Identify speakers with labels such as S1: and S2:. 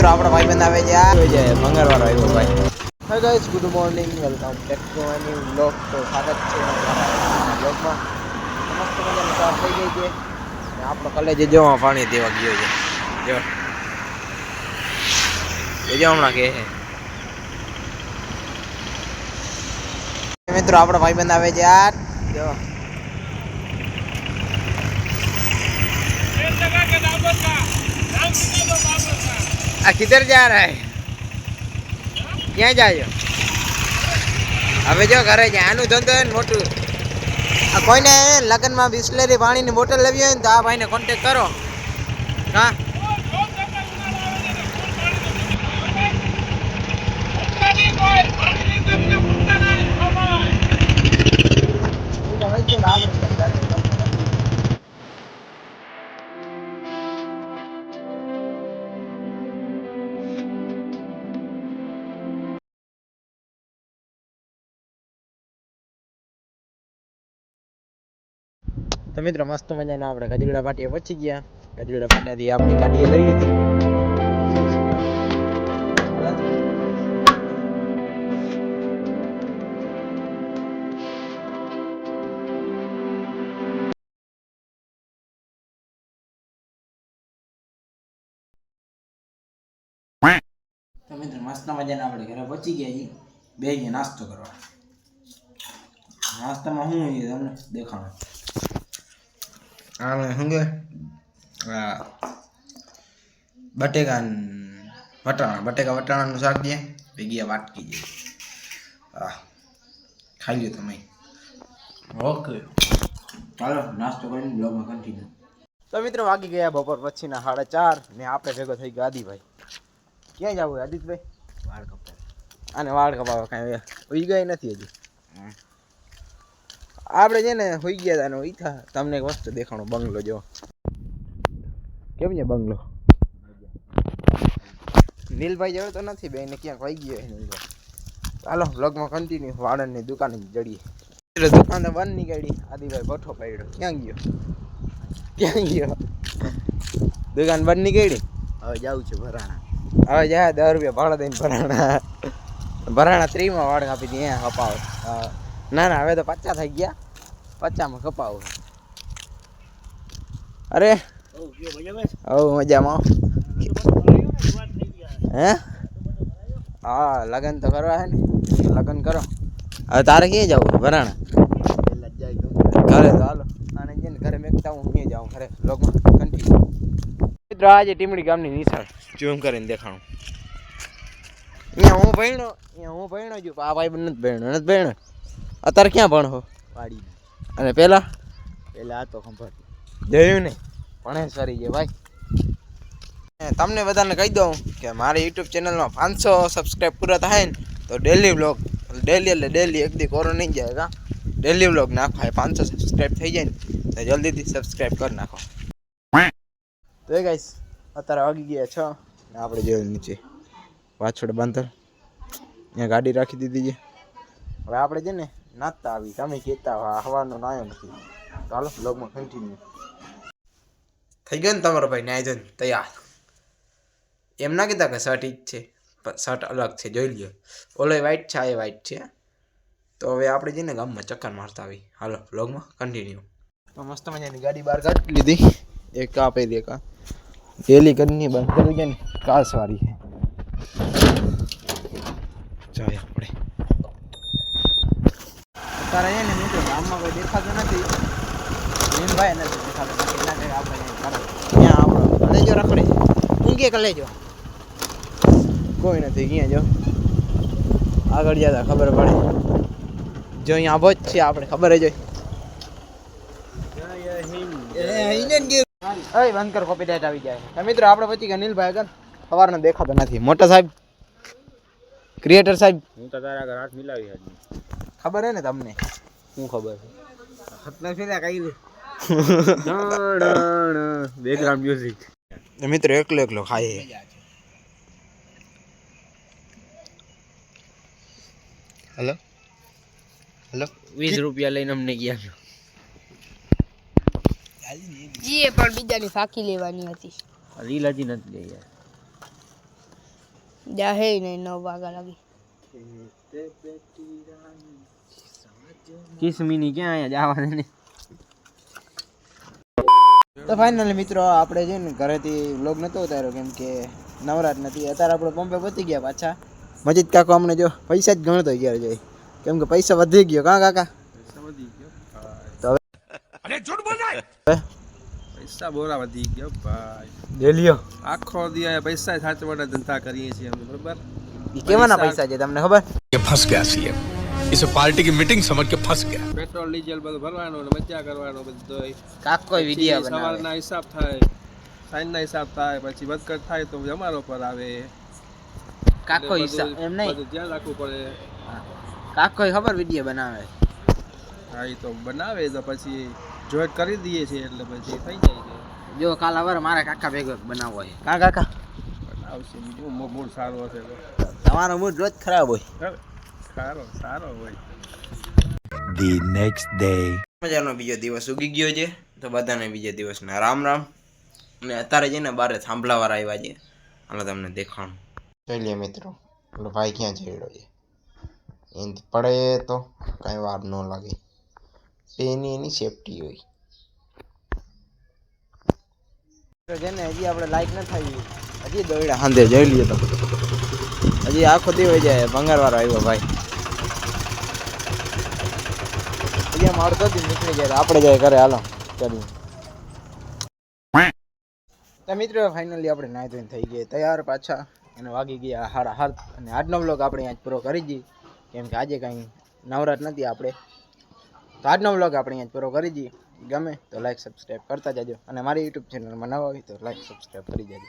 S1: મિત્રો આપણો ભાઈ બંધ આવે છે આ જાય મંગળવાર આવ્યો ભાઈ. Hi guys, good morning, welcome back to my new vlog. તો સ્વાગત છે અમારા વ્લોગમાં. મસ્ત મજાની સાફ થઈ ગઈ છે અને આપણો કલેજ જોવા પાણી દેવા ગયો છે. જો હમણાં કે મિત્રો આપણો ભાઈ બંધ આવે છે યાર. જો किधर जा रहा है? ક્યાં જાય? હવે જો ઘરે જવાનું ધંધો ને મોટું. આ કોઈને લગ્નમાં બિસ્લેરી પાણીની બોટલ લેવી હોય ને તો આ ભાઈને કોન્ટેક કરો. હા તો મિત્રો મસ્ત મજાના આપણે ગજગડા પાટીએ પહોંચી ગયા. ગજગડા પાટીયાથી આપણી ગાડીએ લઈ લીધી. તો મિત્રો મસ્ત મજાના આપણે ઘરે પહોંચી ગયા છીએ. બે નાસ્તો કરવા. નાસ્તામાં શું હોય તમને દેખાડો. હંગે બટેકા વટાણાનું શાક દે ભેગી વાટકી દે. હા ખાઈ લ્યો તમે. ઓકે ચાલો નાસ્તો કરીને બ્લોગમાં કન્ટિન્યુ. તો મિત્રો વાગી ગયા બપોર પછીના 4:30 ને આપણે ભેગો થઈ ગયો આદિભાઈ. ક્યાં જવું આદિતભાઈ? વાળ કપાવ. અને વાળ કપાવવા કાંઈ ઉઈ ગઈ નથી હજી. આપણે છે ને હોઈ ગયા હતા ને ઈથા તમને એક વસ્તુ દેખાણો. બંગલો જો કેમ છે બંગલો. નીલભાઈ જેવો તો નથી બે ને ક્યાંક વહી ગયો નીલભાઈ. ચાલો બ્લોગમાં કન્ટિન્યુ. વાળંદની દુકાને જડીએ. દુકાન તો બંધ નીકળી. આદિભાઈ ભઠ્ઠો પડ્યો. ક્યાં ગયો દુકાન બંધ નીકળી. હવે જવું છે ભરાણા. હવે જાય 10 રૂપિયા ભાડા દઈને ભરાણા 30માં વાળ કાપી દઈએ. અહીંયા કપાવ. ના હવે તો 50 થઈ ગયા. 50માં કપાવ. અરે મજામાં. હે હા લગન તો કરવા હે ને. લગન કરો. હવે તારે ક્યાં જવું? ભરાણા ઘરે તો હાલો. આને જઈને ઘરે મેકતા હું ક્યાં જાઉં ઘરે. બ્લોગમાં કન્ટિન્યુ. મિત્રો આજે ટીમડી ગામની નિશાળ ઝૂમ કરીને દેખાણું. અહીંયા હું ભણ્યો છું. આ ભાઈ નથી ભણ્યો. અત્યારે ક્યાં ભણો? વાડી. અને પેલા આ તો ખબર જોયું ને ભણેશ્વરી છે ભાઈ. તમને બધાને કહી દઉં કે મારી યુટ્યુબ ચેનલમાં 500 સબસ્ક્રાઈબ પૂરા થાય ને તો ડેલી વ્લોગ ડેલી એક દી કોરો નહીં જાય કા ડેલી વ્લોગ નાખવા. 500 સબસ્ક્રાઈબ થઈ જાય ને તો જલ્દીથી સબસ્ક્રાઈબ કરી નાખો. તો એ ગાઈસ અત્યારે વાગી ગયા 6 ને આપણે જોયું નીચે પાછળ બાંધર અહીંયા ગાડી રાખી દીધી છે. હવે આપણે છે ને નાચતા આવી. તમે કહેતા હવાનો નાયો નથી. ચાલો બ્લોગમાં કન્ટિન્યુ. થઈ ગયો ને તમારો ભાઈ નાય જન તૈયાર. એમ ના કીધા કે શર્ટ ઈ જ છે. શર્ટ અલગ છે જોઈ લ્યો. ઓલો વ્હાઈટ છે આ એ વ્હાઈટ છે. તો હવે આપણે જઈને ગામમાં ચક્કર મારતા આવી. હાલો બ્લોગમાં કન્ટિન્યુ. તો મસ્ત મજાની ગાડી બહાર કાઢી લીધી. એક આ પહેરી એક ડેલી કરીને બંધ કરી જાય ને કાર સવારી છે. જોઈએ આપણે અત્યારે છે ને મિત્રો ગામમાં કોઈ દેખાતું નથી. ભીમભાઈ નથી દેખાતું. એના જગ્યાએ આપણે ત્યાં આપણો કલેજો રખડે. ઊંઘે કલેજો કોઈ નથી. ક્યાં જો આગળ જતા ખબર પડે. જો અહીંયા આબો જ છે આપણે ખબર જ હોય. બંધ કર કોપીરાઈટ આવી જાય. મિત્રો આપણે પછી કે અનિલભાઈ આગળ સવારનો દેખાતો નથી. મોટા સાહેબ ક્રિએટર સાહેબ
S2: હું તો તારા આગળ હાથ મિલાવી હતી.
S1: ખબર હે ને તમને?
S2: શું ખબર
S1: હાથના ફેરા કઈ
S2: બેકગ્રાઉન્ડ મ્યુઝિક.
S1: મિત્રો એકલો ખાય. હેલો
S2: 20 રૂપિયા લઈને અમને ગયા.
S3: જીએ પણ બીજાની ફાકી લેવાની હતી.
S2: રીલ હજી નથી લઈ યાર.
S3: જાહે નહીં 9 વાગ્યા લાગી.
S2: કિસમીની ક્યાં અહીંયા જવા દે.
S1: તો ફાઇનલી મિત્રો આપણે છે ને ઘરેથી વ્લોગ નહોતો ઉતાર્યો કેમ કે નવરાત નથી. અત્યારે આપણે બોમ્બે પહોંચી ગયા પાછા. મજીદ કાકો અમને જો પૈસા જ ગણતો ગયા જાય કેમ કે પૈસા વધી ગયો. કાં કાકા તો હવે અરે જૂઠ બોલ રહા
S4: પૈસા બોરા વધી ગયો ભાઈ.
S1: ડેલીઓ
S4: આખો દી પૈસા સાચવવાના ધંધા કરીએ છીએ અમે, બરોબર.
S1: ઈ કેવાના પૈસા છે તમને ખબર?
S5: ये फंस गया सीएम इसे पार्टी की मीटिंग समझ के फंस गया
S4: પેટ્રોલ ડીઝલ બધું ભરવાનું ને મજા કરવાનો બધો.
S1: કાકો વિડિયો બનાવે.
S4: સવારના હિસાબ થાય, સાંજના હિસાબ થાય, પછી વધઘટ થાય તો અમારો પર આવે.
S1: કાકો
S4: એટલે
S1: હિસાબ
S4: બધું-
S1: એમ નહીં.
S4: બધું ધ્યાન રાખવું પડે.
S1: કાકો ખબર વિડિયો બનાવે.
S4: હા એ તો બનાવે તો પછી જોઈન્ટ કરી દઈએ છીએ એટલે પછી થઈ જાય છે.
S1: જો કાલ હવે મારા કાકા ભેગો બનાવવો હોય. કાં કાકા
S4: બનાવશે બીજું મૂડ સારો હશે તો.
S1: તમારો મૂડ રોજ ખરાબ હોય.
S4: હવે સારો સારો હોય.
S5: the next day
S1: મજાનો બીજો દિવસ ઉગી ગયો છે તો બધાને બીજા દિવસના રામ રામ. અને અત્યારે જઈને બારે થાંભલાવાળા આવ્યા છે. હાલો તમને દેખાણું. ચાલીએ મિત્રો, પેલો ભાઈ ક્યાં ચડ્યો છે. એનાથી પડે તો કાંઈ વાર ન લાગે. એની સેફટી હોય. જેને હજી આપણે લાઈક ન થઈ હજી દોડ્યા હાંધે જોઈ લઈએ તો હજી આખો દિવસ જાય. ભંગારવાળો આવ્યો ભાઈ. હજી આમ અડધો દી નીકળી જાય તો આપણે જાય ઘરે. હાલો ચાલીએ. તો મિત્રો ફાઇનલી આપણે નાહી ધોઈને થઈ ગઈ તૈયાર પાછા. અને વાગી ગયા 7:30. અને આજનો બ્લોગ આપણે અહીંયા જ પૂરો કરી દઈએ કેમ કે આજે કાંઈ નવરાત નથી આપણે. તો આજનો બ્લોગ આપણે અહીંયા જ પૂરો કરી દઈએ. ગમે તો લાઈક સબસ્ક્રાઈબ કરતા જાજો. અને મારી યુટ્યુબ ચેનલમાં નવા હોય તો લાઈક સબસ્ક્રાઈબ કરી જાજો.